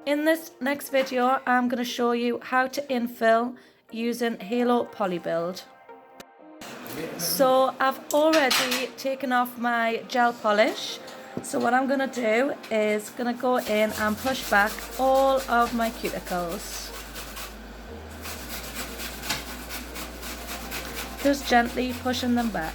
In this next video, I'm going to show you how to infill using Halo Polibuild. So I've already taken off my gel polish. So what I'm going to do is going to go in and push back all of my cuticles. Just gently pushing them back.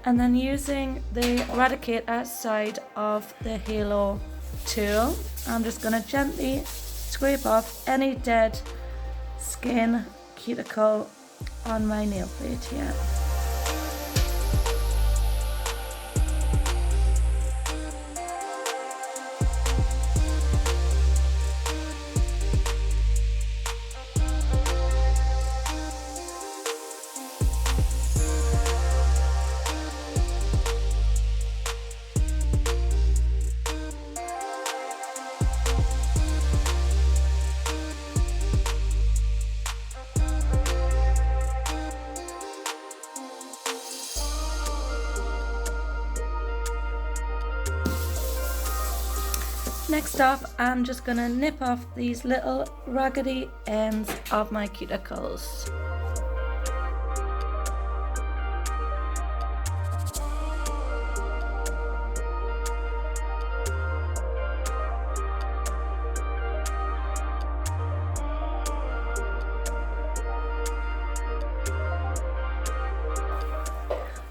And then using the eradicator side of the Halo tool, I'm just going to gently scrape off any dead skin cuticle on my nail plate here. Next up, I'm just going to nip off these little raggedy ends of my cuticles.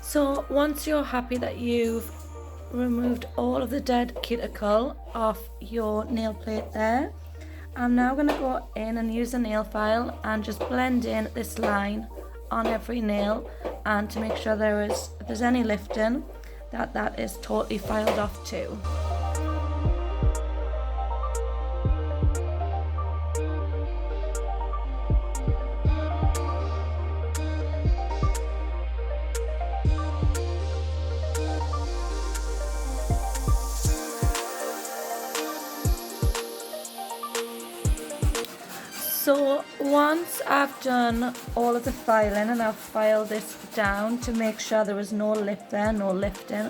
So once you're happy that you've removed all of the dead cuticle off your nail plate there, I'm now going to go in and use a nail file and just blend in this line on every nail, and to make sure if there's any lifting, that is totally filed off too. So once I've done all of the filing and I've filed this down to make sure there is no lip there, no lifting,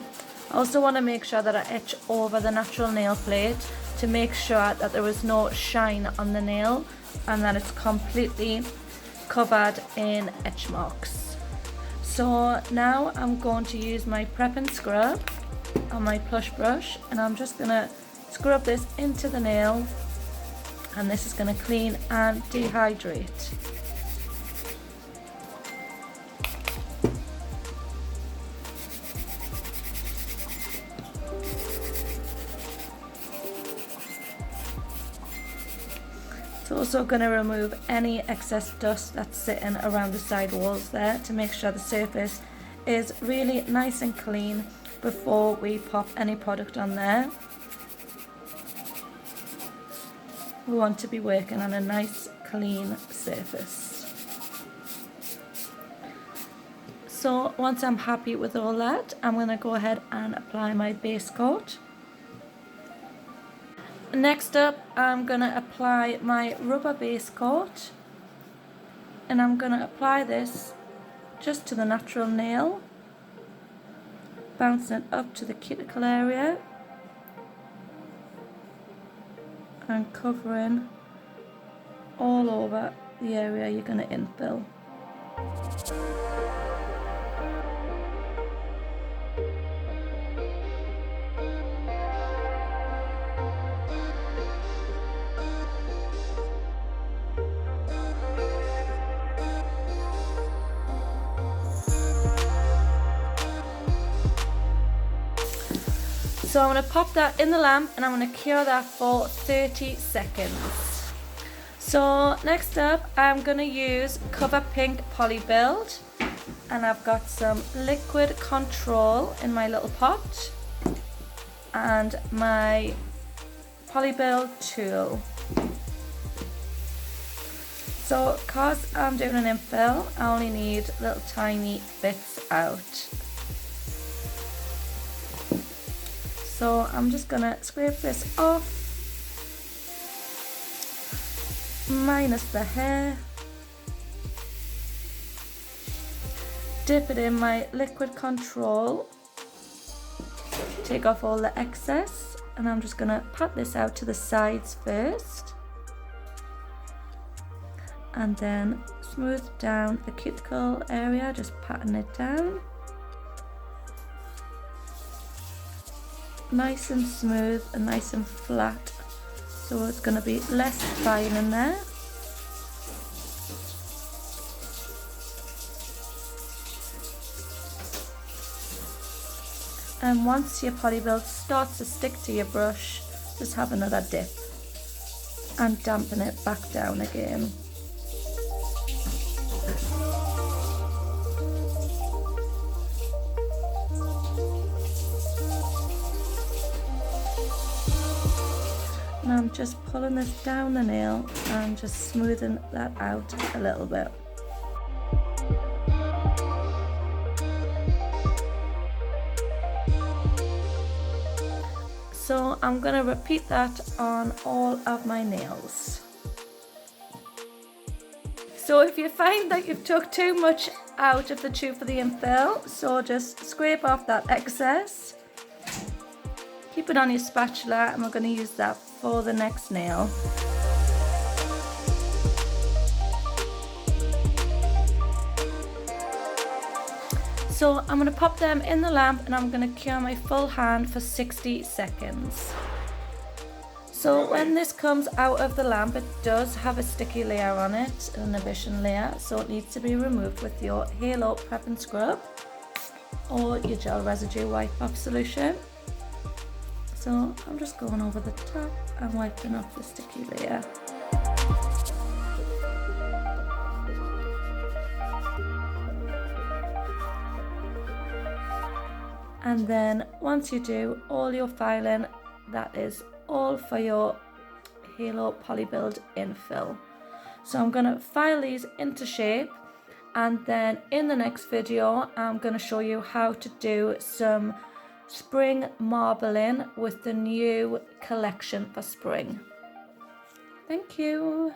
I also want to make sure that I etch over the natural nail plate to make sure that there is no shine on the nail and that it's completely covered in etch marks. So now I'm going to use my prep and scrub on my plush brush, and I'm just going to scrub this into the nail. And this is going to clean and dehydrate. It's also going to remove any excess dust that's sitting around the side walls there to make sure the surface is really nice and clean before we pop any product on there. We want to be working on a nice clean surface. So once I'm happy with all that, I'm going to go ahead and apply my base coat. Next up, I'm going to apply my rubber base coat, and I'm going to apply this just to the natural nail, bouncing it up to the cuticle area and covering all over the area you're going to infill. So I'm going to pop that in the lamp and I'm going to cure that for 30 seconds. So next up, I'm going to use Cover Pink Polibuild, and I've got some liquid control in my little pot and my Polibuild tool. So because I'm doing an infill, I only need little tiny bits out. So I'm just going to scrape this off, minus the hair. dip it in my liquid control, take off all the excess, and I'm just going to pat this out to the sides first, and then smooth down the cuticle area, just patting it down. Nice and smooth and nice and flat, so it's going to be less fine in there. And once your Polibuild starts to stick to your brush, just have another dip and dampen it back down again. And I'm just pulling this down the nail and just smoothing that out a little bit. So I'm going to repeat that on all of my nails. So if you find that you've took too much out of the tube for the infill, so just scrape off that excess. Keep it on your spatula, and we're going to use that for the next nail. So I'm going to pop them in the lamp, and I'm going to cure my full hand for 60 seconds. So when this comes out of the lamp, it does have a sticky layer on it, an inhibition layer, so it needs to be removed with your Halo Prep and Scrub or your gel residue wipe off solution. So I'm just going over the top and wiping off the sticky layer. And then once you do all your filing, that is all for your Halo Polibuild infill. So I'm going to file these into shape, and then in the next video I'm going to show you how to do some spring marbling with the new collection for spring. Thank you.